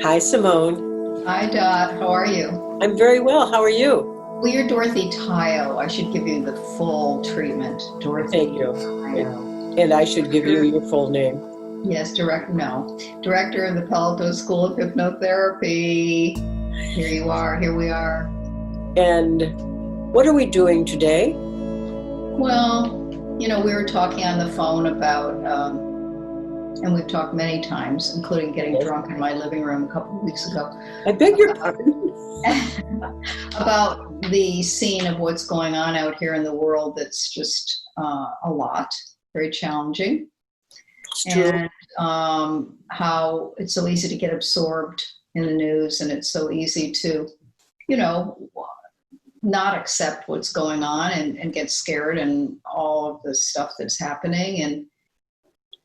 Hi, Simone. Hi, Dot. How are you? I'm very well. How are you? Well, you're Dorothy Tayo. I should give you the full treatment. Thank Dorothy you. Tayo. And I should give you Director, your full name. yes, Director of the Palo Alto School of Hypnotherapy. Here you are. Here we are. And what are we doing today? Well, we were talking on the phone about, and we've talked many times, including getting Yes. drunk in my living room a couple of weeks ago, I beg your pardon. about the scene of what's going on out here in the world that's just a lot, very challenging. It's true. And how it's so easy to get absorbed in the news, and it's so easy to, not accept what's going on and get scared and all of the stuff that's happening. And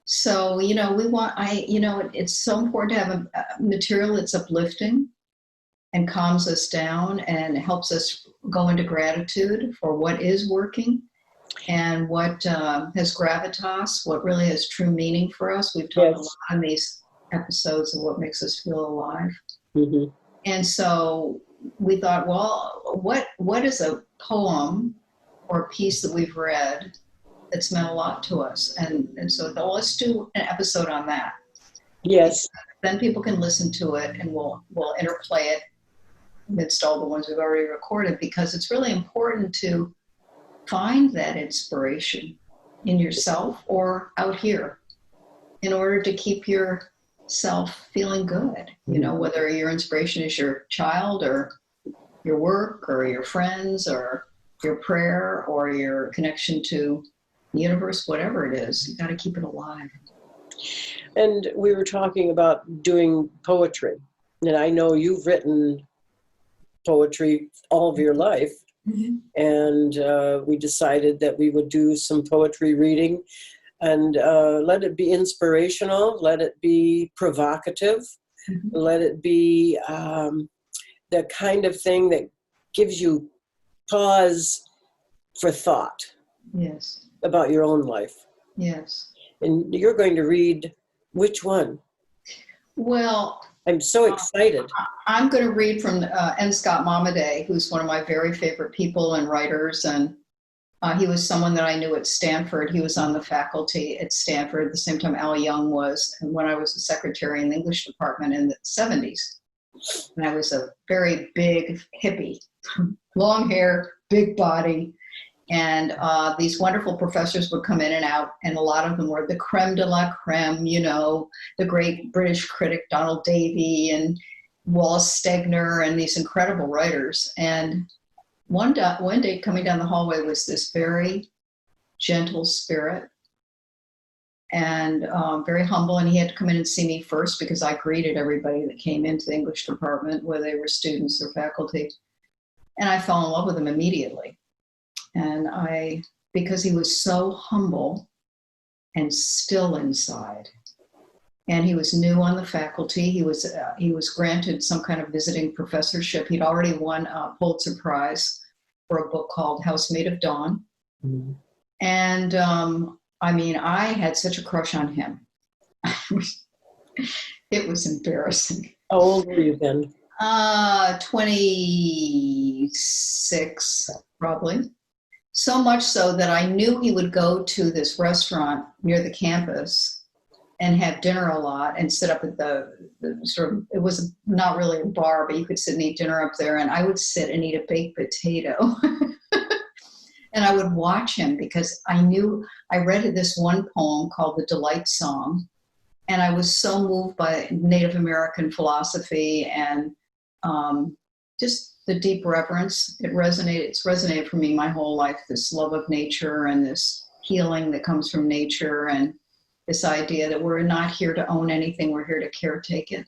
so, it's so important to have a material that's uplifting and calms us down and helps us go into gratitude for what is working and what has gravitas, what really has true meaning for us. We've talked a lot in these episodes of what makes us feel alive. Mm-hmm. And so we thought, well, what is a poem or a piece that we've read that's meant a lot to us? And so well, let's do an episode on that. Yes. Then people can listen to it, and we'll interplay it amidst all the ones we've already recorded, because it's really important to find that inspiration in yourself or out here in order to keep yourself feeling good. Whether your inspiration is your child or your work or your friends or your prayer or your connection to the universe, whatever it is, you got to keep it alive. And we were talking about doing poetry. And I know you've written poetry all of your life. Mm-hmm. And we decided that we would do some poetry reading and let it be inspirational, let it be provocative, Mm-hmm. let it be the kind of thing that gives you pause for thought. Yes. About your own life. Yes. And you're going to read which one? Well, I'm so excited. I'm going to read from N. Scott Momaday, who's one of my very favorite people and writers. And he was someone that I knew at Stanford. He was on the faculty at Stanford at the same time Al Young was, and when I was a secretary in the English department in the 70s. And I was a very big hippie, long hair, big body. And these wonderful professors would come in and out, and a lot of them were the creme de la creme, the great British critic Donald Davy and Wallace Stegner and these incredible writers. And one day coming down the hallway was this very gentle spirit and very humble. And he had to come in and see me first because I greeted everybody that came into the English department, whether they were students or faculty. And I fell in love with him immediately. And because he was so humble and still inside, and he was new on the faculty, he was granted some kind of visiting professorship. He'd already won a Pulitzer Prize for a book called Housemaid of Dawn. Mm-hmm. And I had such a crush on him. It was embarrassing. How old were you then? 26, probably. So much so that I knew he would go to this restaurant near the campus and have dinner a lot and sit up at the sort of, it was not really a bar, but you could sit and eat dinner up there. And I would sit and eat a baked potato. And I would watch him because I read this one poem called The Delight Song. And I was so moved by Native American philosophy and just the deep reverence. It's resonated for me my whole life, this love of nature and this healing that comes from nature and this idea that we're not here to own anything, we're here to caretake it.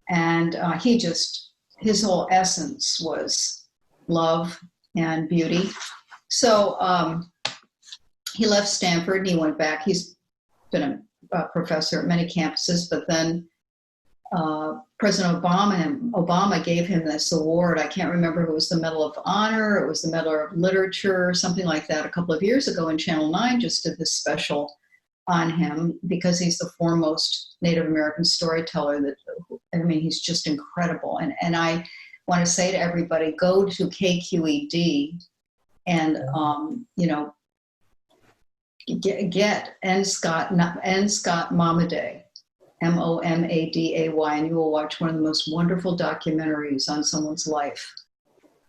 And his whole essence was love and beauty. So he left Stanford and he went back. He's been a professor at many campuses, but then President Obama gave him this award. I can't remember if it was the Medal of Honor, it was the Medal of Literature, or something like that. A couple of years ago, and Channel 9 just did this special on him because he's the foremost Native American storyteller. He's just incredible. And I want to say to everybody, go to KQED and, get N. Scott Momaday, Momaday, and you will watch one of the most wonderful documentaries on someone's life.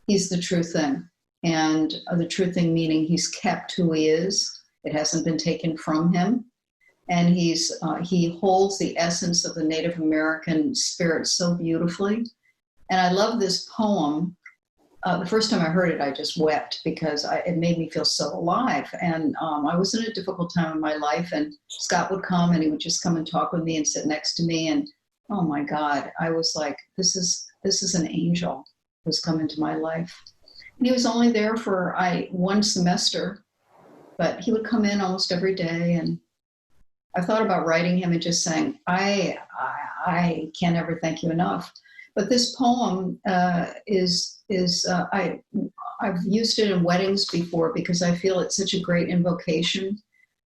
He's the true thing. And the true thing meaning he's kept who he is. It hasn't been taken from him. And he holds the essence of the Native American spirit so beautifully. And I love this poem. The first time I heard it, I just wept because it made me feel so alive. And I was in a difficult time in my life, and Scott would come and he would just come and talk with me and sit next to me. And oh my God, I was like, this is an angel who's come into my life. And he was only there for one semester, but he would come in almost every day. And I thought about writing him and just saying, I can't ever thank you enough. But this poem I've used it in weddings before because I feel it's such a great invocation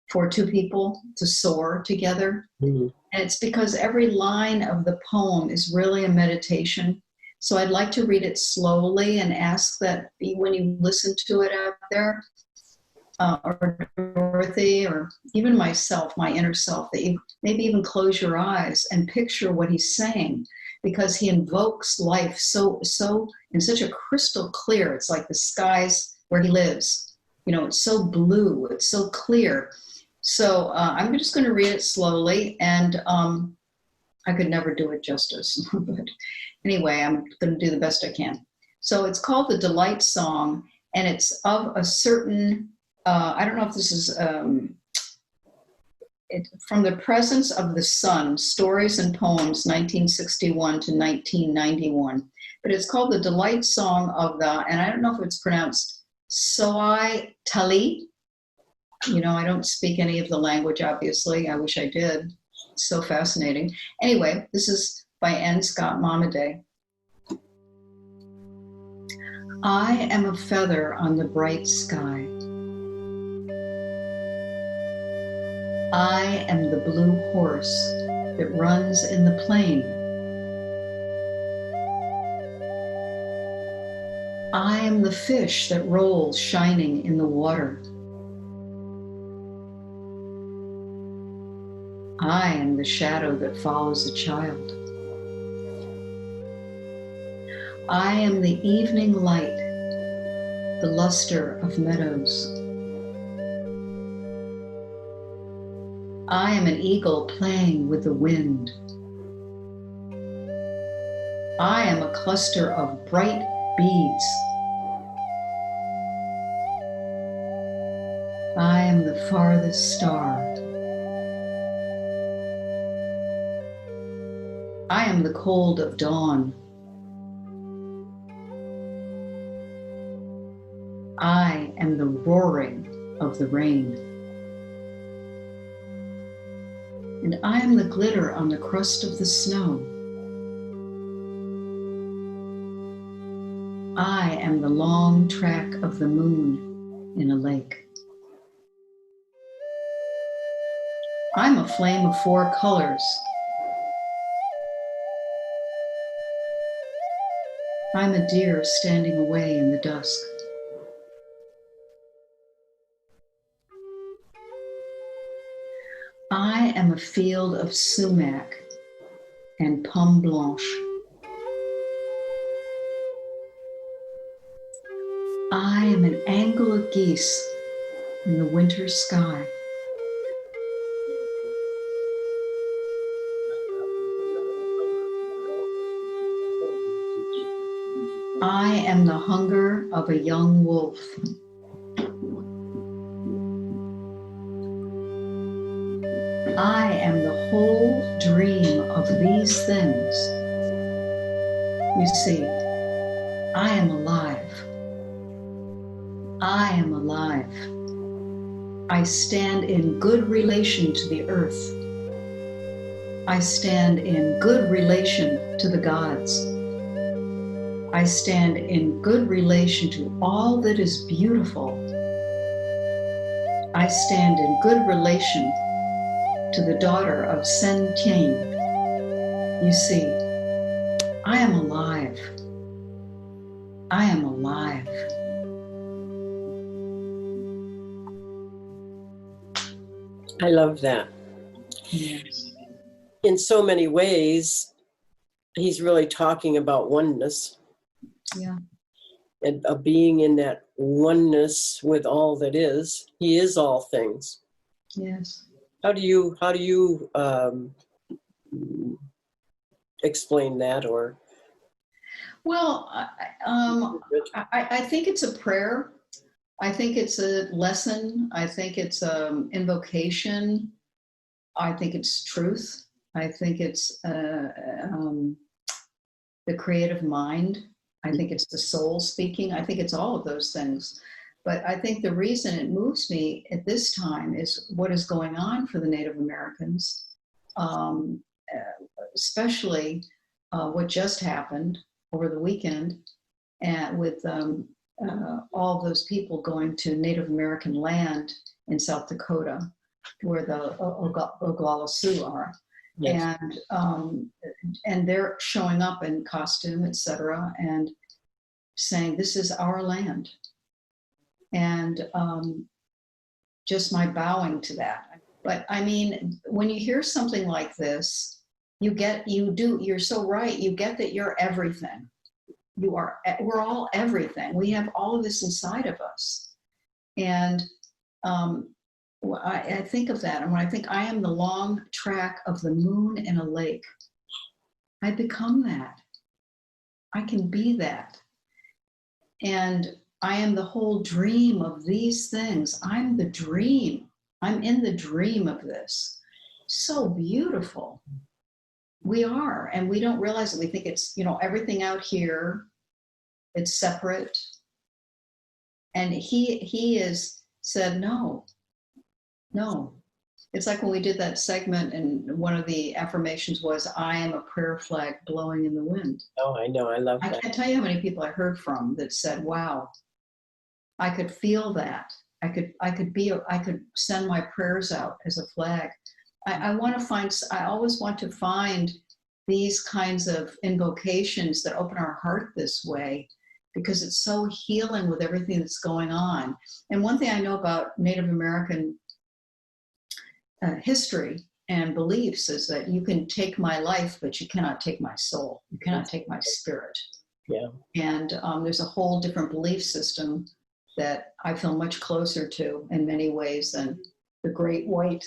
for two people to soar together. Mm-hmm. And it's because every line of the poem is really a meditation. So I'd like to read it slowly and ask that when you listen to it out there, or Dorothy, or even myself, my inner self, that you maybe even close your eyes and picture what he's saying, because he invokes life so in such a crystal clear. It's like the skies where he lives. It's so blue, it's so clear. So I'm just going to read it slowly, and I could never do it justice. But anyway, I'm going to do the best I can. So it's called The Delight Song, and it's of a certain, I don't know if this is From the Presence of the Sun, Stories and Poems, 1961 to 1991. But it's called The Delight Song of and I don't know if it's pronounced Soai Tali. I don't speak any of the language, obviously. I wish I did. It's so fascinating. Anyway, this is by N. Scott Momaday. I am a feather on the bright sky. I am the blue horse that runs in the plain. I am the fish that rolls shining in the water. I am the shadow that follows a child. I am the evening light, the luster of meadows. I am an eagle playing with the wind. I am a cluster of bright beads. I am the farthest star. I am the cold of dawn. I am the roaring of the rain. And I am the glitter on the crust of the snow. I am the long track of the moon in a lake. I'm a flame of 4 colors. I'm a deer standing away in the dusk. I am a field of sumac and pomme blanche. I am an angle of geese in the winter sky. I am the hunger of a young wolf. I am the whole dream of these things. You see, I am alive. I am alive. I stand in good relation to the earth. I stand in good relation to the gods. I stand in good relation to all that is beautiful. I stand in good relation to the daughter of Sen Tian. You see, I am alive. I am alive. I love that. Yes. In so many ways, he's really talking about oneness. Yeah. And of being in that oneness with all that is. He is all things. Yes. How do you explain that? Or well, I think it's a prayer. I think it's a lesson. I think it's invocation. I think it's truth. I think it's the creative mind. I think it's the soul speaking. I think it's all of those things. But I think the reason it moves me at this time is what is going on for the Native Americans, especially what just happened over the weekend with all those people going to Native American land in South Dakota, where the Oglala Sioux are. Yes. And they're showing up in costume, etc., and saying, this is our land. And just my bowing to that. But I mean, when you hear something like this, you're so right. You get that you're everything. We're all everything. We have all of this inside of us. And I think of that, and when I think I am the long track of the moon in a lake, I become that. I can be that. And I am the whole dream of these things. I'm the dream. I'm in the dream of this. So beautiful. We are, and we don't realize it. We think it's, everything out here, it's separate. And he has said, no. It's like when we did that segment, and one of the affirmations was, I am a prayer flag blowing in the wind. Oh, I know. I love that. I can't tell you how many people I heard from that said, wow, I could feel that. I could send my prayers out as a flag. I always want to find these kinds of invocations that open our heart this way, because it's so healing with everything that's going on. And one thing I know about Native American history and beliefs is that you can take my life, but you cannot take my soul. You cannot take my spirit. Yeah. And there's a whole different belief system that I feel much closer to in many ways than the great white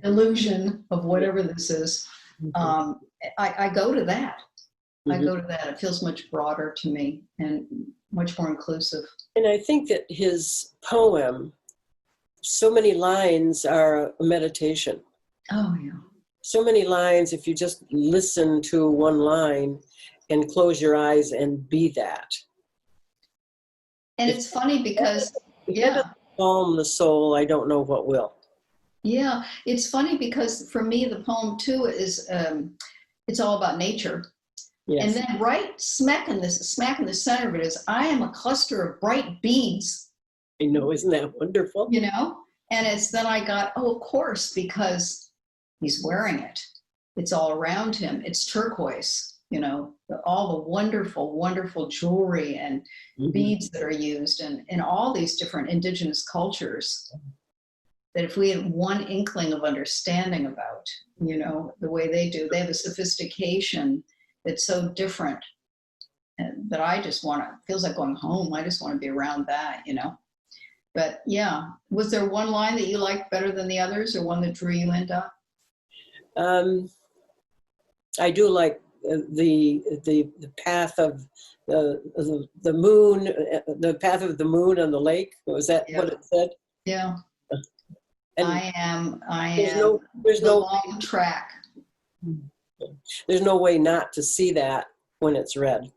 illusion of whatever this is. I go to that. I go to that. It feels much broader to me and much more inclusive. And I think that his poem, so many lines are a meditation. Oh, yeah. So many lines, if you just listen to one line and close your eyes and be that. And it's funny because, yeah. Calm the soul, I don't know what will. Yeah, it's funny because for me, the poem too is, it's all about nature. Yes. And then right smack in the center of it is, I am a cluster of bright beads. I know, isn't that wonderful? And it's then I got, of course, because he's wearing it. It's all around him. It's turquoise, all the wonderful, wonderful jewelry and beads that are used in all these different indigenous cultures, that if we had one inkling of understanding about, the way they do, they have a sophistication that's so different, and that I just feels like going home. I just want to be around that, But yeah, was there one line that you liked better than the others, or one that drew you into? I do like the path of the moon, the path of the moon on the lake. Was that what it said? Yeah. And I am there's no long track. There's no way not to see that when it's read.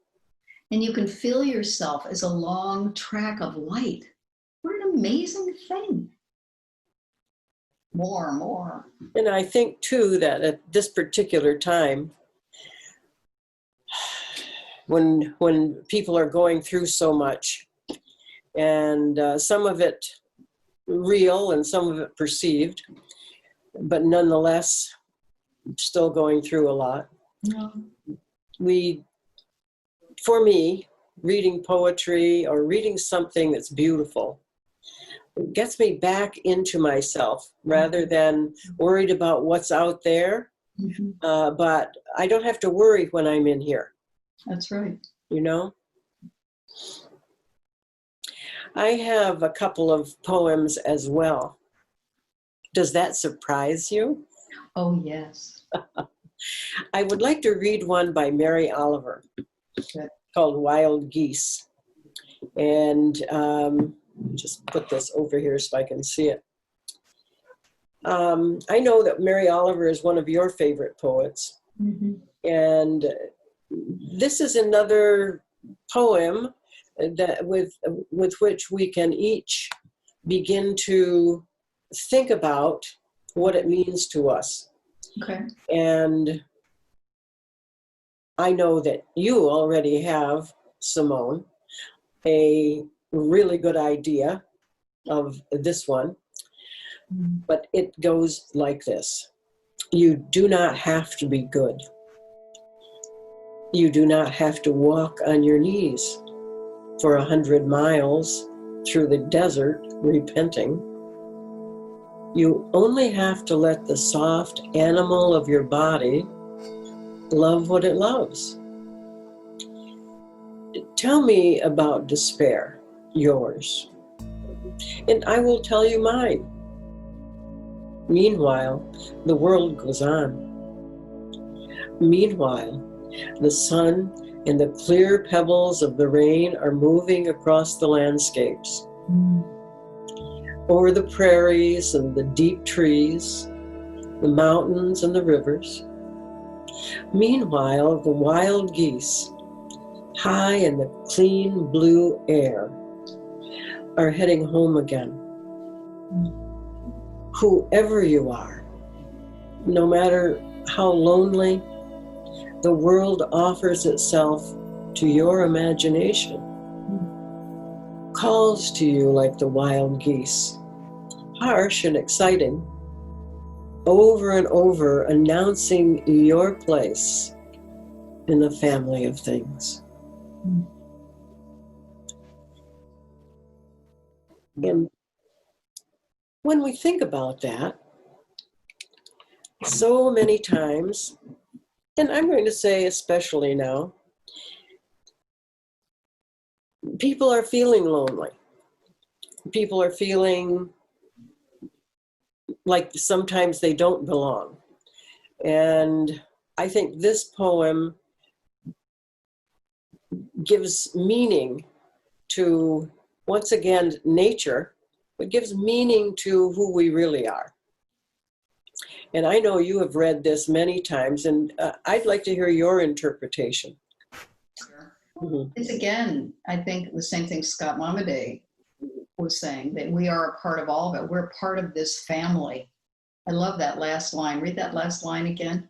And you can feel yourself as a long track of light. What an amazing thing. More. And I think too that at this particular time, when people are going through so much, and some of it real and some of it perceived, but nonetheless, still going through a lot. No. For me, reading poetry or reading something that's beautiful gets me back into myself rather than worried about what's out there. Mm-hmm. But I don't have to worry when I'm in here. That's right. You know? I have a couple of poems as well. Does that surprise you? Oh, yes. I would like to read one by Mary Oliver called Wild Geese. And just put this over here so I can see it. I know that Mary Oliver is one of your favorite poets. Mm-hmm. And this is another poem that with which we can each begin to think about what it means to us. Okay. And I know that you already have, Simone, a really good idea of this one, but it goes like this. You do not have to be good. You do not have to walk on your knees for 100 miles through the desert repenting. You only have to let the soft animal of your body love what it loves. Tell me about despair, yours, and I will tell you mine. Meanwhile, the world goes on. Meanwhile, the sun and the clear pebbles of the rain are moving across the landscapes. Over the prairies and the deep trees, the mountains and the rivers. Meanwhile, the wild geese, high in the clean blue air, are heading home again. Whoever you are, no matter how lonely, the world offers itself to your imagination, calls to you like the wild geese, harsh and exciting, over and over announcing your place in the family of things. And when we think about that, so many times, and I'm going to say especially now, people are feeling lonely. People are feeling like sometimes they don't belong. And I think this poem gives meaning to, once again, nature. It gives meaning to who we really are. And I know you have read this many times, and I'd like to hear your interpretation. Sure. Mm-hmm. It's again, I think the same thing Scott Momaday was saying, that we are a part of all of it. We're part of this family. I love that last line. Read that last line again.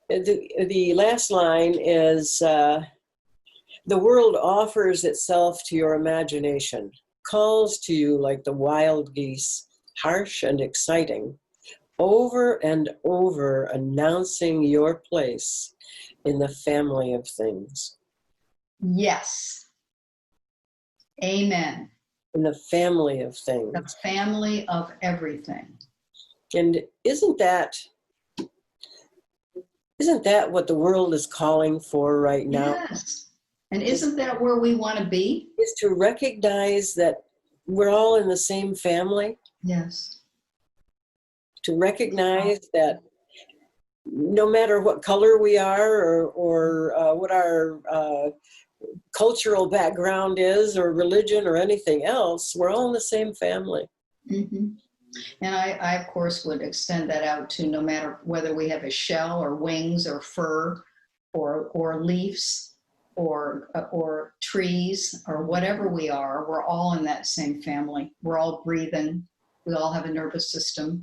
The last line is, the world offers itself to your imagination, calls to you like the wild geese, harsh and exciting, over and over announcing your place in the family of things. Yes. Amen. In the family of things. The family of everything. And isn't that what the world is calling for right now? Yes. And isn't that where we want to be? Is to recognize that we're all in the same family. Yes. To recognize that no matter what color we are or what our cultural background is or religion or anything else, we're all in the same family. Mm-hmm. And I, of course, would extend that out to no matter whether we have a shell or wings or fur or leaves or trees or whatever we are, we're all in that same family. We're all breathing. We all have a nervous system.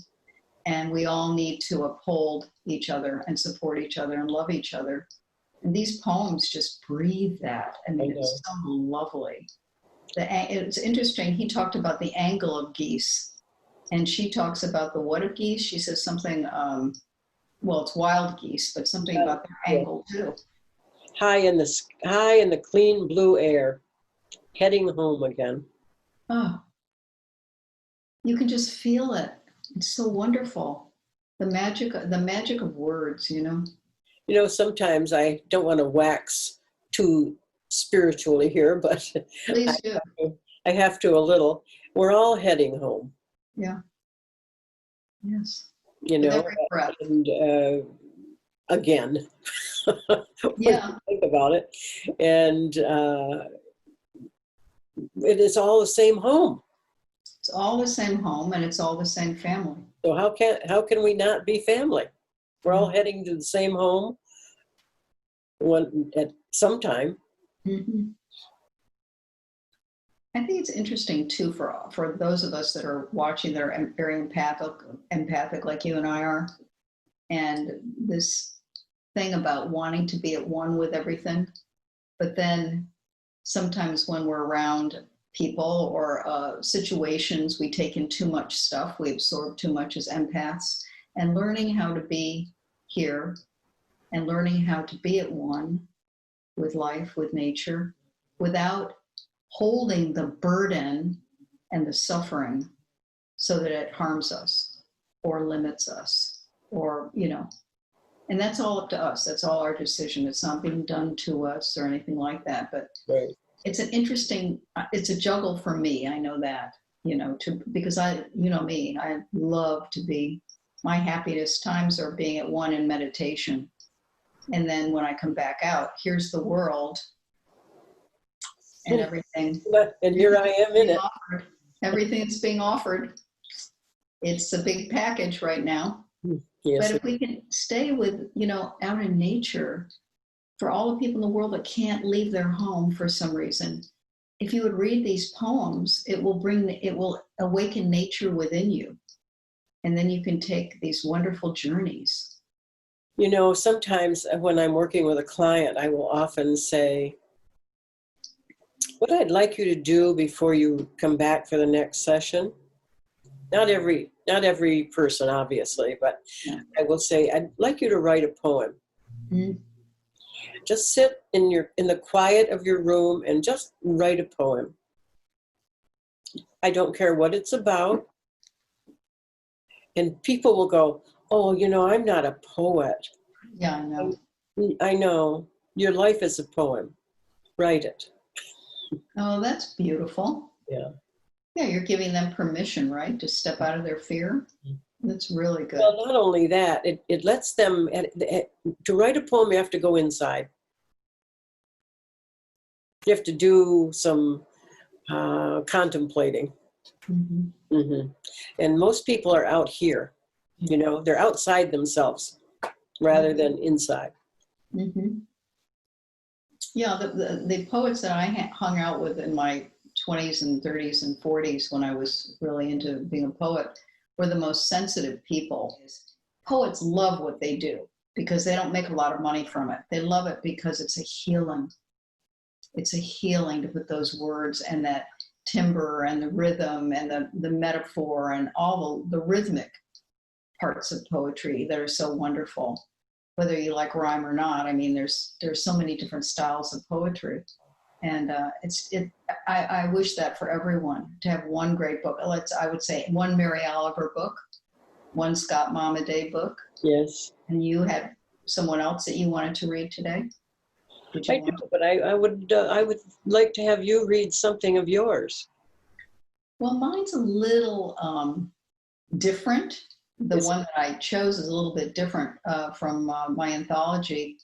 And we all need to uphold each other and support each other and love each other. And these poems just breathe that. I mean, it's so lovely. It's interesting. He talked about the angle of geese. And she talks about the what of geese. She says something, well, it's wild geese, but something about their angle too. High in the clean blue air, heading home again. Oh, you can just feel it. It's so wonderful. The magic of words, you know. You know, sometimes I don't want to wax too spiritually here, but Please do. I have to a little. We're all heading home. Yeah. Yes. You With know, every breath. and again, when Yeah. you think about it, and it is all the same home. It's all the same home and it's all the same family. So how can we not be family? We're all heading to the same home at some time. Mm-hmm. I think it's interesting too for those of us that are watching that are very empathic like you and I are, and this thing about wanting to be at one with everything, but then sometimes when we're around people or situations, we take in too much stuff, we absorb too much as empaths, and learning how to be here and learning how to be at one with life, with nature, without holding the burden and the suffering so that it harms us or limits us or, you know, and that's all up to us. That's all our decision. It's not being done to us or anything like that. But Right. it's it's a juggle for me. I know that, you know, because you know me, I love to be, my happiest times are being at one in meditation. And then when I come back out, here's the world and everything. And here I am in it. Offered. Everything that's being offered. It's a big package right now. Yes. But if we can stay with, you know, out in nature, for all the people in the world that can't leave their home for some reason, if you would read these poems, it will awaken nature within you. And then you can take these wonderful journeys. You know, sometimes when I'm working with a client, I will often say, what I'd like you to do before you come back for the next session, not every person, obviously, but Yeah. I will say, I'd like you to write a poem. Mm-hmm. Just sit in the quiet of your room and just write a poem. I don't care what it's about. And people will go, oh, you know, I'm not a poet. Yeah, I know. I know. Your life is a poem. Write it. Oh, that's beautiful. Yeah. Yeah, you're giving them permission, right, to step out of their fear. That's really good. Well, not only that, it lets them, to write a poem, you have to go inside. You have to do some contemplating. Mm-hmm. Mm-hmm. And most people are out here, you know, they're outside themselves rather than inside. Mm-hmm. Yeah, the poets that I hung out with in my 20s and 30s and 40s when I was really into being a poet were the most sensitive people. Poets love what they do because they don't make a lot of money from it. They love it because it's a healing. It's a healing to put those words and that timbre and the rhythm and the metaphor and all the rhythmic parts of poetry that are so wonderful. Whether you like rhyme or not, I mean, there's so many different styles of poetry. And I wish that for everyone, to have one great book. I would say one Mary Oliver book, one Scott Momaday book. Yes. And you had someone else that you wanted to read today? I do, but I would like to have you read something of yours. Well, mine's a little different. The one that I chose is a little bit different from my anthology.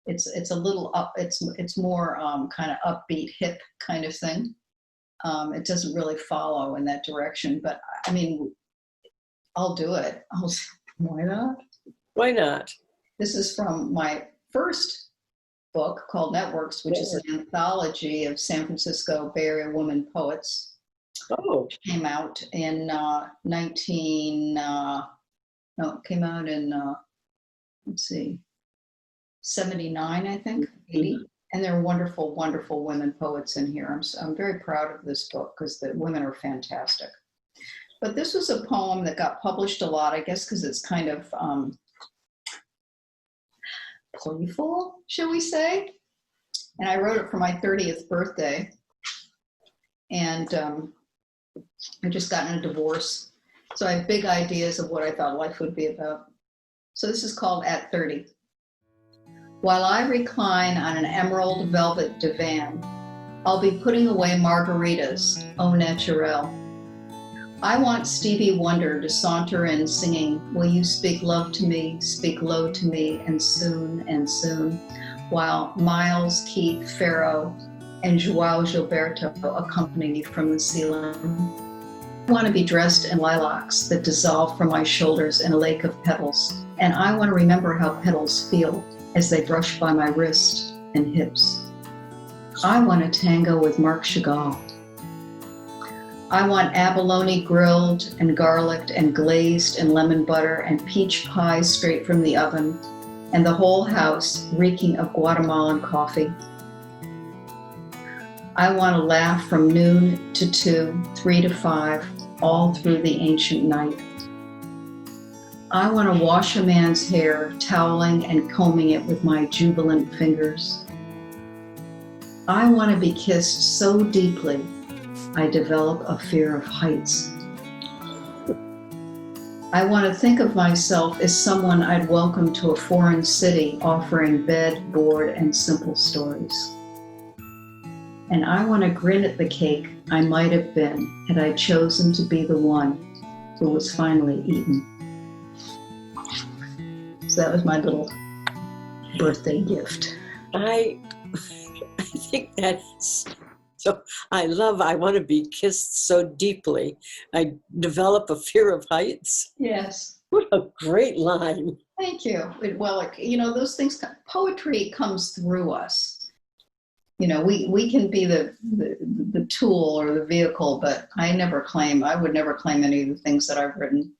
It's a little up. It's more kind of upbeat, hip kind of thing. It doesn't really follow in that direction, but I mean, I'll do it. Why not? Why not? This is from my first book called Networks, which is an anthology of San Francisco Bay Area women poets. Oh. Which came out in it came out in, let's see, 79, I think, 80. Mm-hmm. And there are wonderful, wonderful women poets in here. I'm very proud of this book because the women are fantastic. But this was a poem that got published a lot, I guess, because it's kind of playful, shall we say? And I wrote it for my 30th birthday. And I just gotten a divorce. So I have big ideas of what I thought life would be about. So this is called At 30. While I recline on an emerald velvet divan, I'll be putting away margaritas, au naturel. I want Stevie Wonder to saunter in singing, will you speak love to me, speak low to me, and soon, while Miles, Keith, Farrow, and Joao Gilberto accompany me from the ceiling. I want to be dressed in lilacs that dissolve from my shoulders in a lake of petals, and I want to remember how petals feel as they brush by my wrist and hips. I want to tango with Marc Chagall. I want abalone grilled and garlicked and glazed in lemon butter and peach pie straight from the oven, and the whole house reeking of Guatemalan coffee. I want to laugh from noon to 2, 3 to 5, all through the ancient night. I want to wash a man's hair, toweling and combing it with my jubilant fingers. I want to be kissed so deeply, I develop a fear of heights. I want to think of myself as someone I'd welcome to a foreign city offering bed, board, and simple stories. And I want to grin at the cake I might have been had I chosen to be the one who was finally eaten. So that was my little birthday gift. I think that's so. I want to be kissed so deeply. I develop a fear of heights. Yes. What a great line. Thank you. Well, those things, poetry comes through us. We can be the tool or the vehicle, but I would never claim any of the things that I've written.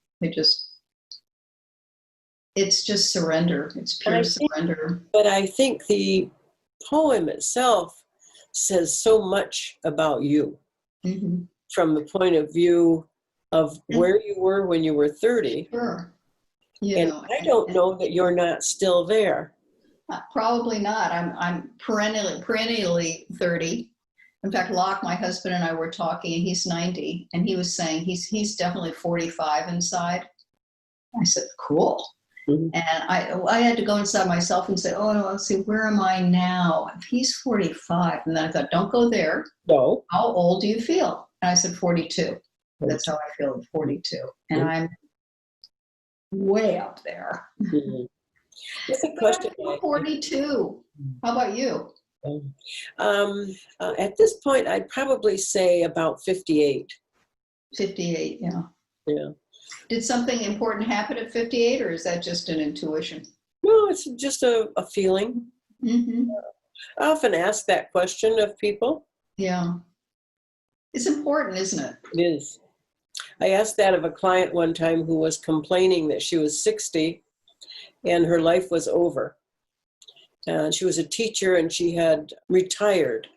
It's just surrender. It's pure surrender. But I think the poem itself says so much about you, mm-hmm. from the point of view of where you were when you were 30. Sure. I don't know that you're not still there. Probably not. I'm perennially 30. In fact, Locke, my husband, and I were talking, and he's 90, and he was saying he's definitely 45 inside. I said, cool. Mm-hmm. And I had to go inside myself and say, oh, no, let's see, where am I now? If he's 45. And then I thought, don't go there. No. How old do you feel? And I said, 42. That's how I feel at 42. And mm-hmm. I'm way up there. Mm-hmm. It's a question. 42. How about you? At this point, I'd probably say about 58. 58, yeah. Yeah. Did something important happen at 58, or is that just an intuition? No, it's just a feeling. Mm-hmm. I often ask that question of people. Yeah. It's important, isn't it? It is. I asked that of a client one time who was complaining that she was 60 and her life was over. And she was a teacher and she had retired.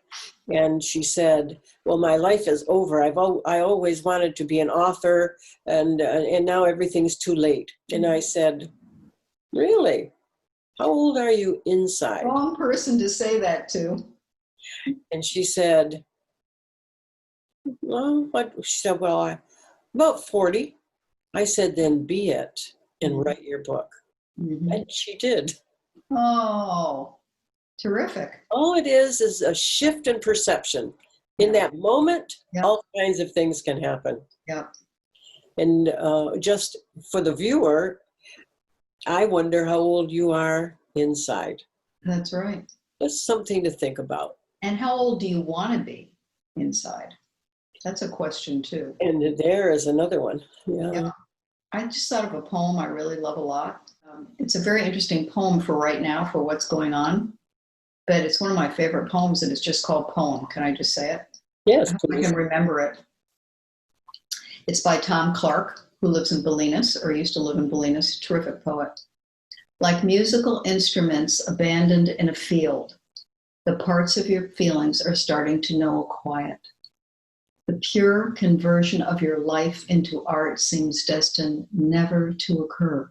And she said, well, my life is over. I always wanted to be an author, and now everything's too late. And I said, really? How old are you inside? Wrong person to say that to. And she said, well, what? She said, well, about 40. I said, then be it and write your book. Mm-hmm. And she did. Oh, terrific. All it is a shift in perception. In that moment, all kinds of things can happen. Yeah. And just for the viewer, I wonder how old you are inside. That's right. That's something to think about. And how old do you want to be inside? That's a question too. And there is another one. Yeah. I just thought of a poem I really love a lot. It's a very interesting poem for right now, for what's going on. But it's one of my favorite poems, and it's just called Poem. Can I just say it? Yes, I can remember it. It's by Tom Clark, who lives in Bolinas, or used to live in Bolinas, terrific poet. Like musical instruments abandoned in a field, the parts of your feelings are starting to know a quiet. The The pure conversion of your life into art seems destined never to occur.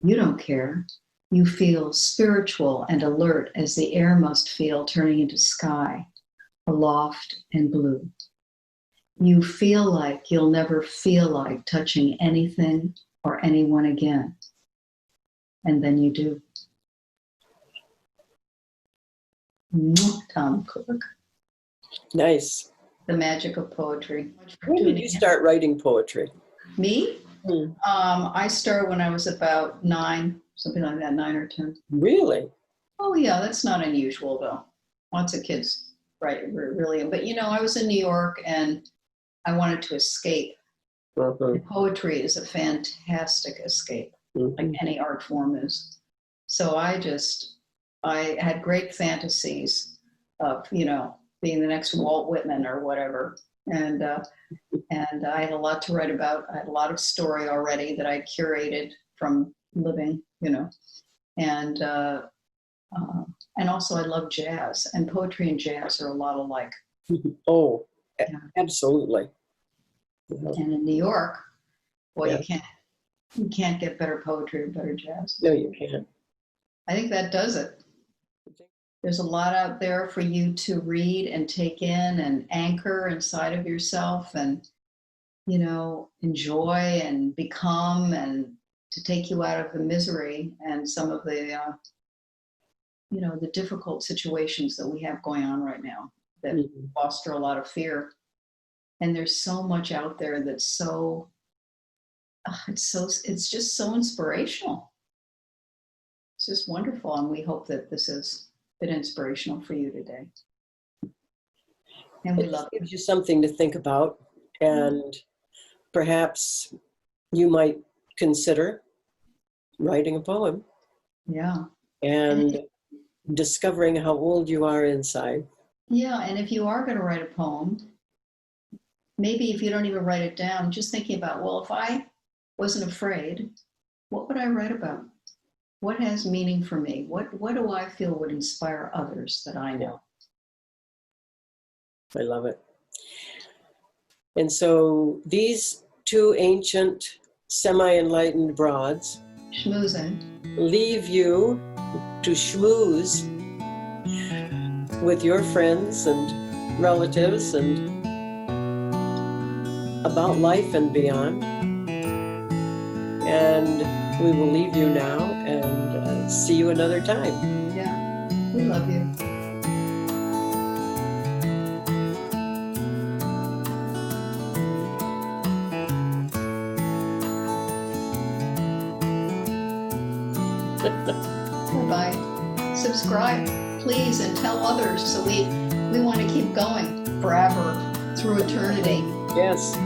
You don't care. You feel spiritual and alert as the air must feel turning into sky, aloft and blue. You feel like you'll never feel like touching anything or anyone again. And then you do. Tom Cook. Nice. The magic of poetry. When did you start writing poetry? Me? I started when I was about 9, something like that, 9 or 10. Really? Oh yeah, that's not unusual though. Lots of kids write really. But you know, I was in New York and I wanted to escape. And poetry is a fantastic escape, like any art form is. So I had great fantasies of, you know, being the next Walt Whitman or whatever. And I had a lot to write about. I had a lot of story already that I curated from living, you know. And also I love jazz, and poetry and jazz are a lot alike. Oh, yeah. Absolutely. And in New York, well, yeah. you can't get better poetry or better jazz. No, you can't. I think that does it. There's a lot out there for you to read and take in and anchor inside of yourself and, you know, enjoy and become, and to take you out of the misery and some of the, you know, the difficult situations that we have going on right now that foster a lot of fear. And there's so much out there that's so, it's just so inspirational. It's just wonderful. And we hope that this has been inspirational for you today. And we love it. Gives you something to think about, and perhaps you might consider writing a poem. Yeah. And discovering how old you are inside. Yeah, and if you are going to write a poem, maybe if you don't even write it down, just thinking about, well, if I wasn't afraid, what would I write about? What has meaning for me? What do I feel would inspire others that I know? I love it. And so these two ancient semi-enlightened broads Schmoozing. leave you to schmooze with your friends and relatives and about life and beyond. And we will leave you now and see you another time. Yeah, we love you. Bye-bye. Subscribe, please, and tell others so we want to keep going forever through eternity. Yes.